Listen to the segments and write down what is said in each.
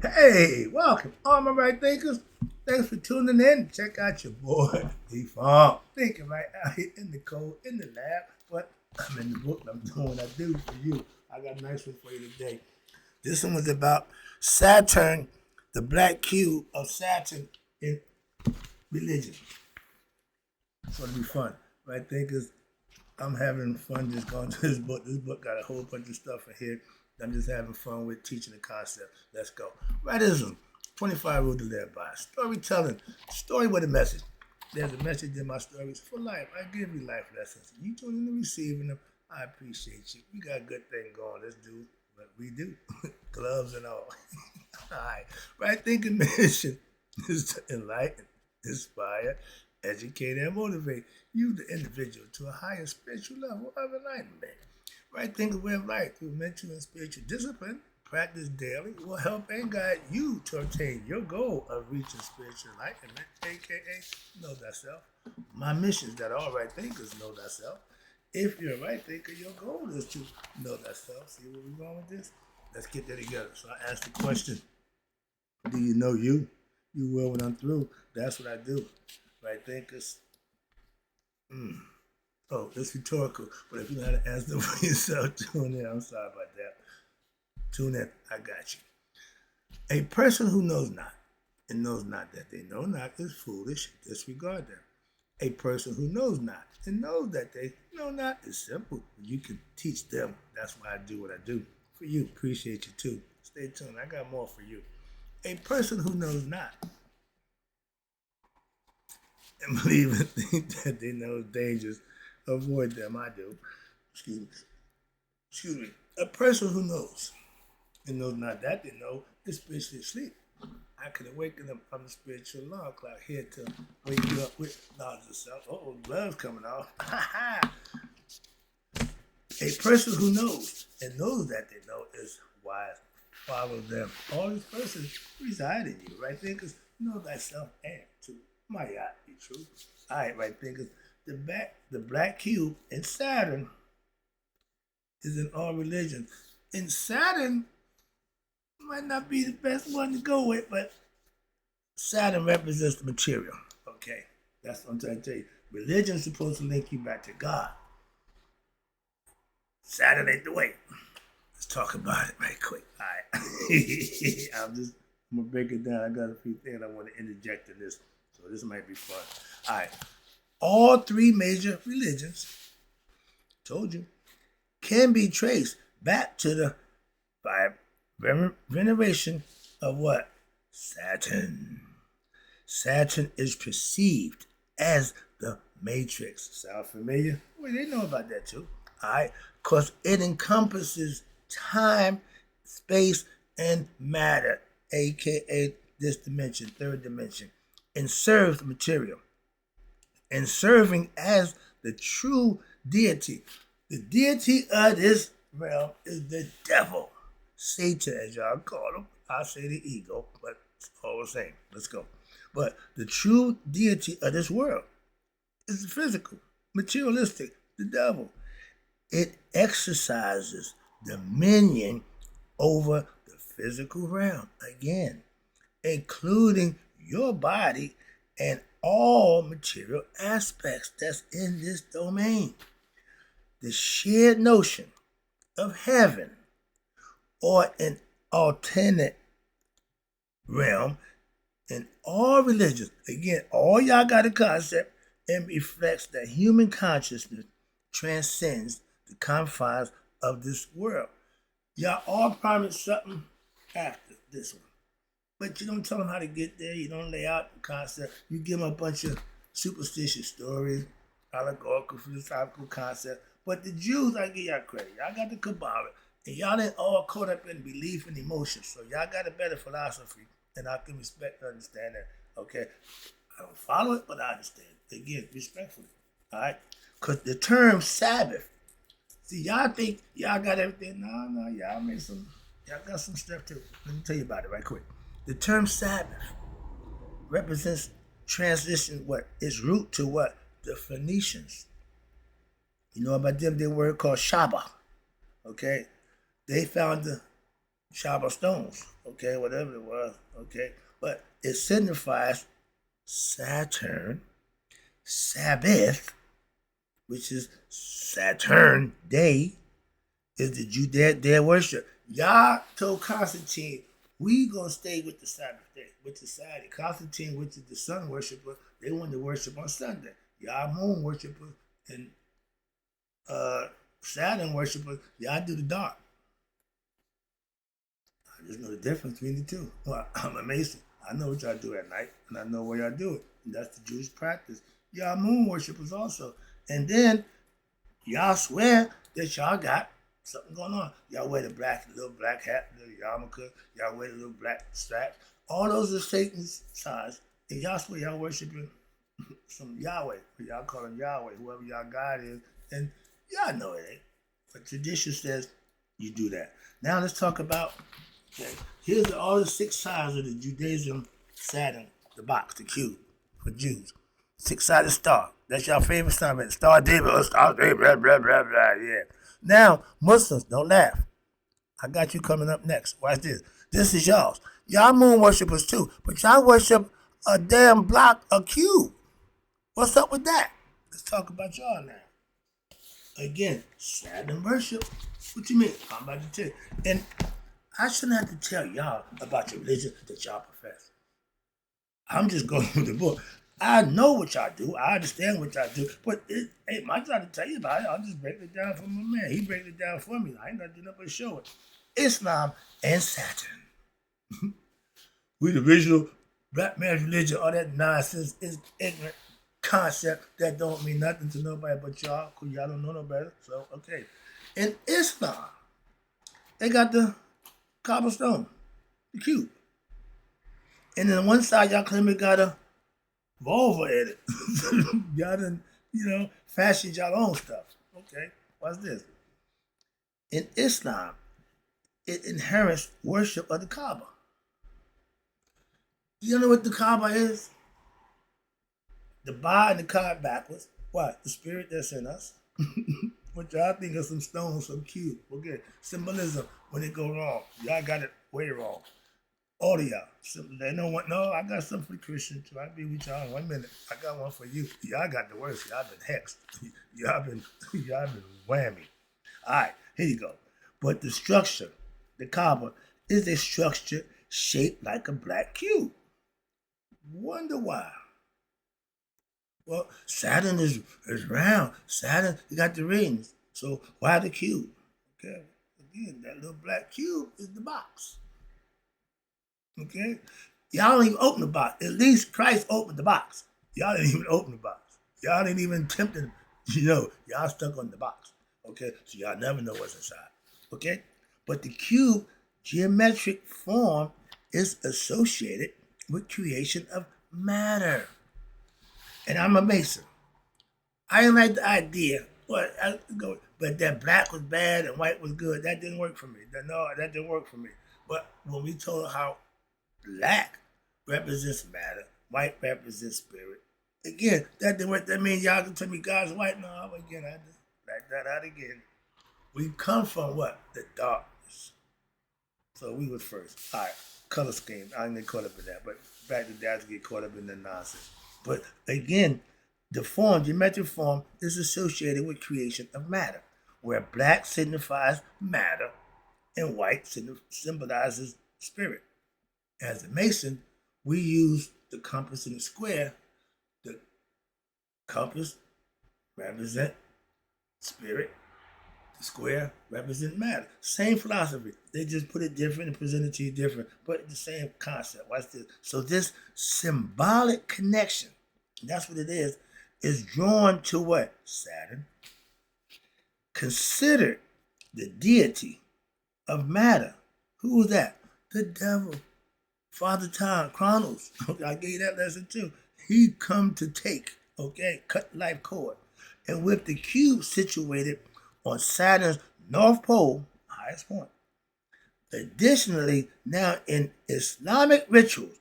Hey, welcome, all my right thinkers. Thanks for tuning in. Check out your boy, D-Funk. Thinking right out here in the cold, in the lab, but I'm in the book. I'm doing what I do for you. I got a nice one for you today. This one was about Saturn, the black cube of Saturn in religion. It's going to be fun. Right thinkers, I'm having fun just going through this book. This book got a whole bunch of stuff in here. I'm just having fun with teaching the concept. Let's go. Rightism, 25 rules to live by. Storytelling, story with a message. There's a message in my stories for life. I give you life lessons. You tune in to receiving them. I appreciate you. We got a good thing going. Let's do what we do. Gloves and all. All right. Right thinking mission is to enlighten, inspire, educate, and motivate you, the individual, to a higher spiritual level of enlightenment. Right thinking way of life through mental and spiritual discipline, practice daily, will help and guide you to attain your goal of reaching spiritual enlightenment, aka know thyself. My mission is that all right thinkers know thyself. If you're a right thinker, your goal is to know thyself. See where we're going with this? Let's get that together. So I asked the question, do you know you? You will when I'm through. That's what I do. Right thinkers. Oh, it's rhetorical, but if you know how to answer for yourself, tune in. I'm sorry about that. Tune in. I got you. A person who knows not and knows not that they know not is foolish. Disregard them. A person who knows not and knows that they know not is simple. You can teach them. That's why I do what I do. For you, appreciate you too. Stay tuned. I got more for you. A person who knows not and believe and think that they know dangers, avoid them. I do. Excuse me. Excuse me. A person who knows and knows not that they know is spiritually asleep. I could awaken them from the spiritual alarm clock here to wake you up with knowledge of self. Oh, gloves coming off. A person who knows and knows that they know is wise. Follow them. All these persons reside in you, right thinkers? Know thyself and to my yacht be true. All right, right thinkers. The black cube in Saturn is in all religions. And Saturn might not be the best one to go with, but Saturn represents the material. Okay, that's what I'm trying to tell you. Religion's supposed to link you back to God. Saturn ain't the way. Let's talk about it right quick. All right. I'm gonna break it down. I got a few things I want to interject in this, so this might be fun. All right. All three major religions, told you, can be traced back to the veneration of what? Saturn. Saturn is perceived as the matrix. Sound familiar? Well, they know about that too. All right, because it encompasses time, space, and matter, aka this dimension, third dimension, and serves material. And serving as the true deity. The deity of this realm is the devil. Satan, as y'all call him. I say the ego, but it's all the same. Let's go. But the true deity of this world is the physical, materialistic, the devil. It exercises dominion over the physical realm, again, including your body and all material aspects that's in this domain. The shared notion of heaven or an alternate realm in all religions, again, all y'all got a concept and reflects that human consciousness transcends the confines of this world. Y'all all promise something after this one. But you don't tell them how to get there. You don't lay out the concept. You give them a bunch of superstitious stories, allegorical, philosophical concepts. But the Jews, I give y'all credit. Y'all got the Kabbalah. And y'all ain't all caught up in belief and emotion. So y'all got a better philosophy. And I can respect and understand that. Okay? I don't follow it, but I understand. Again, respectfully. All right? Because the term Sabbath, see, y'all think y'all got everything. No, y'all got some stuff too. Let me tell you about it right quick. The term Sabbath represents transition, what? Its root to what? The Phoenicians. You know about them, their word called Shabbat. Okay? They found the sharp stones, okay, whatever it was, okay. But it signifies Saturn, Sabbath, which is Saturn Day, is the Judaic worship. Yah told Constantine, we gonna stay with the Sabbath day, with the Saturday. Constantine, which is the sun worshiper, they wanted to worship on Sunday. Yah moon worshiper and Saturn worshiper, Yah do the dark. I just know the difference between the two. Well, I'm a Mason. I know what y'all do at night, and I know where y'all do it. And that's the Jewish practice. Y'all moon worshippers also. And then y'all swear that y'all got something going on. Y'all wear the little black hat, the yarmulke. Y'all wear the little black straps. All those are Satan's signs. And y'all swear y'all worshiping some Yahweh. Y'all call him Yahweh, whoever y'all God is. And y'all know it ain't. But tradition says you do that. Now let's talk about, okay, here's all the 6 sides of the Judaism Saturn, the box, the cube for Jews. 6-sided star. That's your favorite sign, man. Star David, Star David, blah, blah, blah, blah, yeah. Now, Muslims, don't laugh. I got you coming up next. Watch this. This is y'all's. Y'all moon worshippers too, but y'all worship a damn block, a cube. What's up with that? Let's talk about y'all now. Again, Saturn worship. What you mean? I'm about to tell you. And I shouldn't have to tell y'all about your religion that y'all profess. I'm just going with the book. I know what y'all do. I understand what y'all do. But it ain't my job to tell you about it. I'll just break it down for my man. He breaks it down for me. I ain't got to do nothing but show it. Islam and Saturn. We the original black man's religion. All that nonsense is ignorant concept that don't mean nothing to nobody but y'all, because y'all don't know no better. So, okay. In Islam, they got the cobblestone, the cube. And then on one side, y'all claim it got a vulva in it. Y'all done, fashioned y'all own stuff. Okay, what's this? In Islam, it inherits worship of the Kaaba. You know what the Kaaba is? The Ba and the Ka backwards. What? The spirit that's in us. What y'all think of some stones, some cube. Okay, symbolism when it go wrong. Y'all got it way wrong. All of y'all. They know what? No, I got something for the Christian too. I'll be with y'all in 1 minute. I got one for you. Y'all got the worst. Y'all been hexed. y'all been whammy. All right, here you go. But the structure, the Kaaba, is a structure shaped like a black cube. Wonder why? Well, Saturn is round. Saturn, you got the rings. So why the cube? Okay. Again, that little black cube is the box. Okay? Y'all don't even open the box. At least Christ opened the box. Y'all didn't even open the box. Y'all didn't even attempt it. Y'all stuck on the box. Okay? So y'all never know what's inside. Okay? But the cube geometric form is associated with creation of matter. And I'm a Mason. I didn't like the idea, but that black was bad and white was good. That didn't work for me. That didn't work for me. But when we told how black represents matter, white represents spirit, again, that didn't work. That means y'all can tell me God's white. No, again, I just back that out again. We come from what? The darkness. So we was first. All right, color scheme. I didn't get caught up in that, but back to that to get caught up in the nonsense. But again, the geometric form, is associated with creation of matter, where black signifies matter and white symbolizes spirit. As a Mason, we use the compass and the square. The compass represents spirit. The square represents matter. Same philosophy. They just put it different and present it to you different, but the same concept. Watch this. So this symbolic connection, that's what it is drawn to what? Saturn. Consider the deity of matter. Who was that? The devil. Father Time, Chronos. I gave you that lesson too. He come to take, cut life cord. And with the cube situated on Saturn's North Pole, highest point. Additionally, now in Islamic rituals,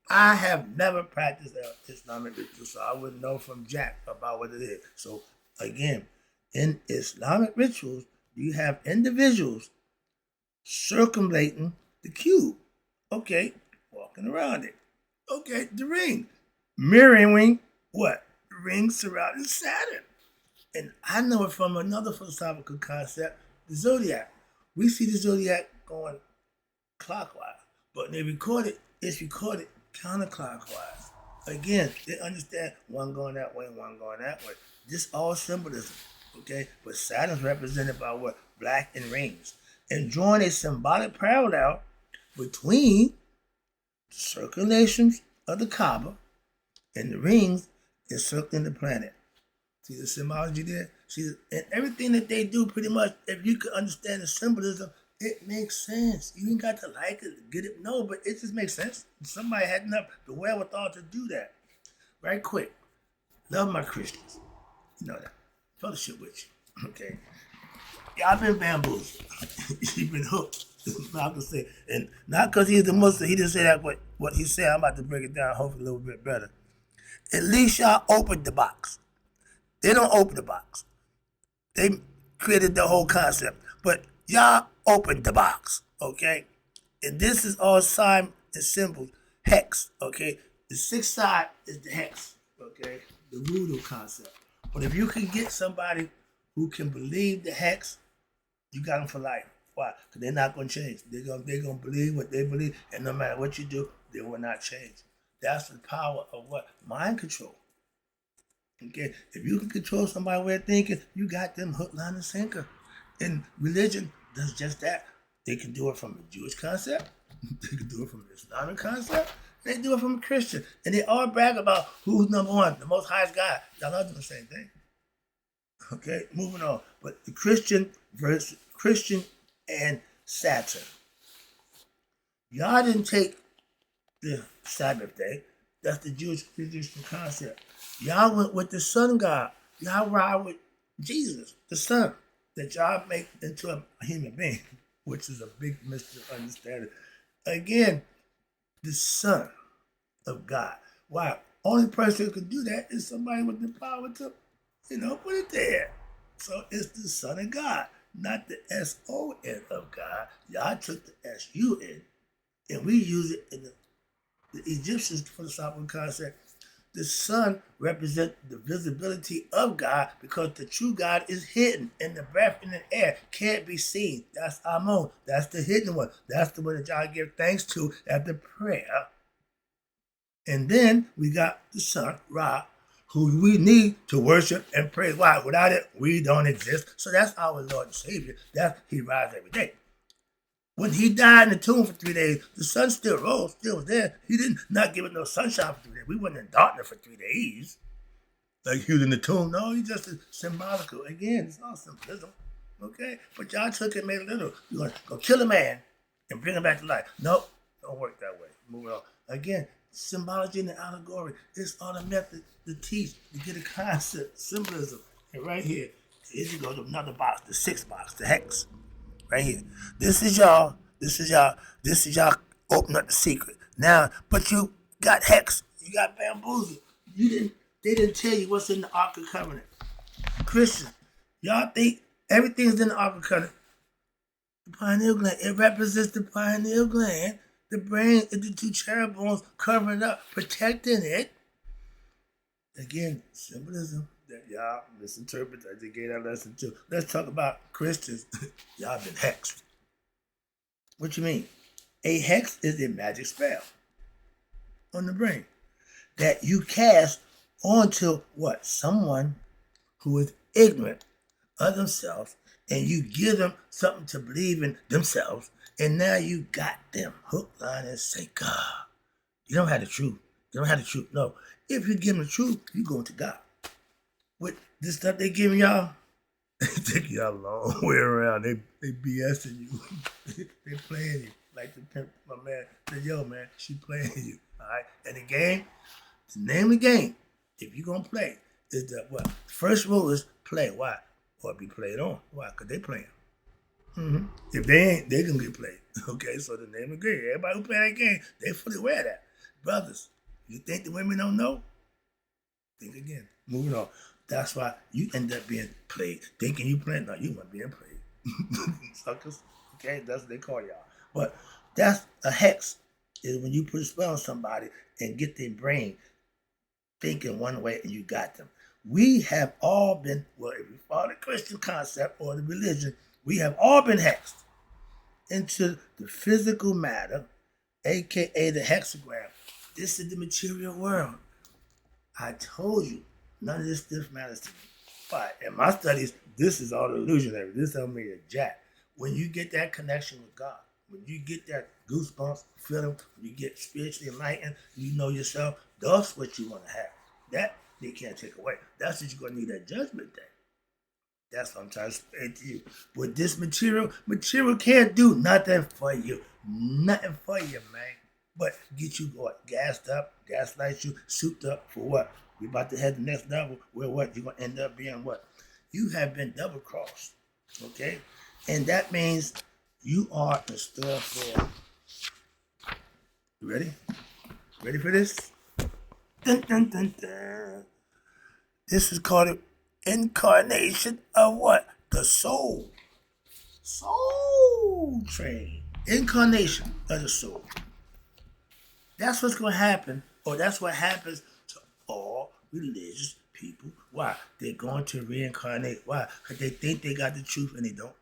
I have never practiced Islamic rituals, so I wouldn't know from Jack about what it is. So again, in Islamic rituals, you have individuals circumlating The cube. Okay, walking around it. Okay, the ring. Mirroring what? The ring surrounding Saturn. And I know it from another philosophical concept, the zodiac. We see the zodiac going clockwise, but when they record it, it's recorded counterclockwise. Again, they understand one going that way and one going that way. This all symbolism, okay? But Saturn's represented by what? Black and rings. And drawing a symbolic parallel between the circulations of the Kaaba and the rings encircling the planet. See the symbology there? See, and everything that they do, pretty much, if you can understand the symbolism, it makes sense. You ain't got to like it, get it, no, but it just makes sense. Somebody had enough the wherewithal to do that. Right quick. Love my Christians. You know that. Fellowship with you. Okay. Y'all been bamboozled. You've been hooked. Malcolm said. And not because he's the Muslim, he didn't say that what he said. I'm about to break it down hopefully a little bit better. At least y'all opened the box. They don't open the box. They created the whole concept. But y'all opened the box, okay? And this is all sign and symbols. Hex, okay? The sixth side is the hex, okay? The voodoo concept. But if you can get somebody who can believe the hex, you got them for life. Why? Because they're not going to change. They're going to believe what they believe, and no matter what you do, they will not change. That's the power of what? Mind control. Okay, if you can control somebody's way of thinking, you got them hook, line, and sinker. And religion does just that. They can do it from a Jewish concept. They can do it from an Islamic concept. They do it from a Christian. And they all brag about who's number one, the most highest God. Y'all all do the same thing. Okay, moving on. But the Christian versus Christian and Saturn. Y'all didn't take the Sabbath day. That's the Jewish traditional concept. Y'all went with the sun god. Y'all ride with Jesus, the son, that y'all make into a human being, which is a big misunderstanding. Again, the son of God. Why? Only person who can do that is somebody with the power to, put it there. So it's the son of God, not the S-O-N of God. Y'all took the S-U-N, and we use it in the Egyptians' philosophical concept. The sun represents the visibility of God because the true God is hidden, and the breath in the air can't be seen. That's Amon. That's the hidden one. That's the one that y'all give thanks to at the prayer. And then we got the sun, Ra, who we need to worship and praise. Why? Without it, we don't exist. So that's our Lord and Savior. He rises every day. When he died in the tomb for 3 days, the sun still rose, still was there. He didn't not give it no sunshine for 3 days. We weren't in darkness for 3 days. Like he was in the tomb. No, he just is symbolical. Again, it's all symbolism. Okay? But y'all took it and made it literal. You're going to go kill a man and bring him back to life. Nope, don't work that way. Move on. Again, symbology and the allegory. It's all the method to teach, to get a concept, symbolism. And right here you go to another box, the sixth box, the hex. Right here. This is y'all open up the secret. Now, but you got hex. You got bamboozled. They didn't tell you what's in the Ark of Covenant. Christians, y'all think everything's in the Ark of Covenant. The pineal gland. It represents the pineal gland. The brain is the two cherub bones covering it up, protecting it. Again, symbolism that y'all misinterpret. I just gave that lesson too. Let's talk about Christians. Y'all been hexed. What you mean? A hex is a magic spell on the brain that you cast onto what? Someone who is ignorant of themselves, and you give them something to believe in themselves, and now you got them hook, line, and sinker. You don't have the truth. No. If you give them the truth, you go to God. With this stuff they giving y'all, they take y'all a long way around. They BSing you. They playing you. Like the pimp, my man said, yo, man, she playing you. All right? And the name of the game, if you going to play, is that what? First rule is play. Why? Or be played on. Why? Because they playing. Mm-hmm. If they ain't, they going to get played. Okay, so the name of the game, everybody who play that game, they fully aware of that. Brothers, you think the women don't know? Think again. Moving on. That's why you end up being played. Thinking you playing, no, you weren't being played. Suckers. Okay, that's what they call y'all. But That's a hex. Is when you put a spell on somebody and get their brain thinking one way and you got them. We have all been, well, if you follow the Christian concept or the religion, we have all been hexed into the physical matter, aka the hexagram. This is the material world. I told you, none of this stuff matters to me. But in my studies, this is all illusionary. This don't mean a jack. When you get that connection with God, when you get that goosebumps feeling, when you get spiritually enlightened, you know yourself, that's what you want to have. That they can't take away. That's what you're going to need that judgment day. That's what I'm trying to explain to you. With this material can't do nothing for you. Nothing for you, man. But get you what? Gassed up, gaslight you, souped up for what? We about to head the next level where what? You're going to end up being what? You have been double crossed. Okay? And that means you are in store for. You ready? Ready for this? Dun, dun, dun, dun. This is called Incarnation of what? The soul. Soul train. Incarnation of the soul. That's what's going to happen, or that's what happens to all religious people. Why? They're going to reincarnate. Why? Because they think they got the truth and they don't.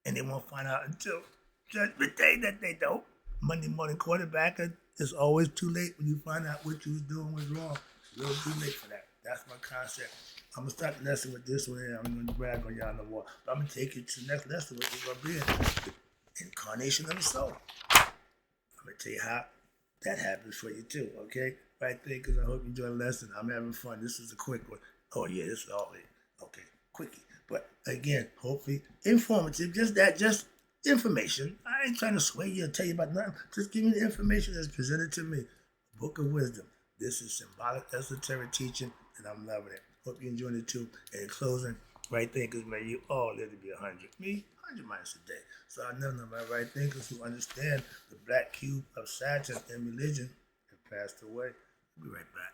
And they won't find out until Judgment Day that they don't. Monday morning quarterback, it's always too late when you find out what you was doing was wrong. It's a little too late for that. That's my concept. I'm going to start the lesson with this one, and I'm going to brag on y'all no more. But I'm going to take you to the next lesson, which is going to be the incarnation of the soul. I'm going to tell you how that happens for you too, okay? Right there, because I hope you enjoy the lesson. I'm having fun. This is a quick one. Oh, yeah, this is all it. Okay, quickie. But again, hopefully informative. Just information. I ain't trying to sway you or tell you about nothing. Just give me the information that's presented to me. Book of Wisdom. This is symbolic, esoteric teaching, and I'm loving it. Hope you enjoyed it too. And in closing, right thinkers, may you all live to be 100. Me, 100 miles a day. So I know none of my right thinkers who understand the black cube of Saturn in religion have passed away. We'll be right back.